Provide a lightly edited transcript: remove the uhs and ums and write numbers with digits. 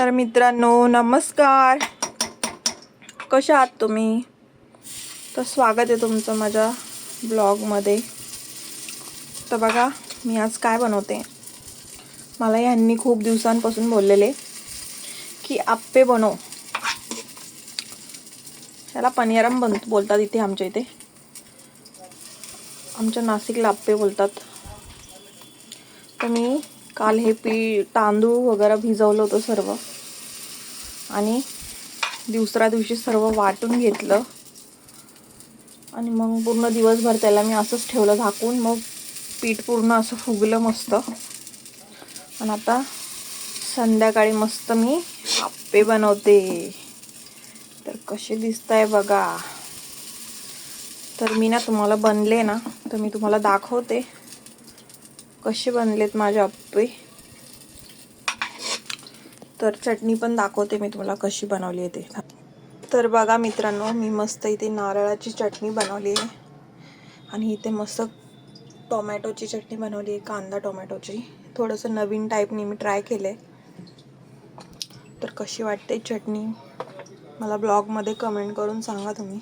तर मित्रांनो नमस्कार, कशा आहात तुम्ही? तर स्वागत आहे तुमचं माझ्या ब्लॉगमध्ये. तर बघा मी आज काय बनवते. मला यांनी खूप दिवसांपासून बोललेले की आप्पे बनव. याला पनियारम बोलतात इथे आमच्या इथे. आमच्या नाशिकला आप्पे बोलतात. तर मी काल हे तांदूळ वगैरे भिजवलं होतं सर्व, आणि दुसऱ्या दिवशी सर्व वाटून घेतलं आणि मग पूर्ण दिवसभर त्याला मी असंच ठेवलं झाकून. मग पीठ पूर्ण असं फुगलं मस्त. आणि आता संध्याकाळी मस्त मी आप्पे बनवते. तर कसे दिसताय बघा. तर मी ना तुम्हाला बनले ना तर मी तुम्हाला दाखवते कसे बनलेत माझे आप्पे. तर चटणी पण दाखवते मी तुम्हाला कशी बनवली आहे ते. तर बघा मित्रांनो, मी मस्त इथे नारळाची चटणी बनवली आहे आणि इथे मस्त टोमॅटोची चटणी बनवली आहे, कांदा टोमॅटोची. थोडंसं नवीन टाईपनी मी ट्राय केले. तर कशी वाटते चटणी मला ब्लॉगमध्ये कमेंट करून सांगा तुम्ही.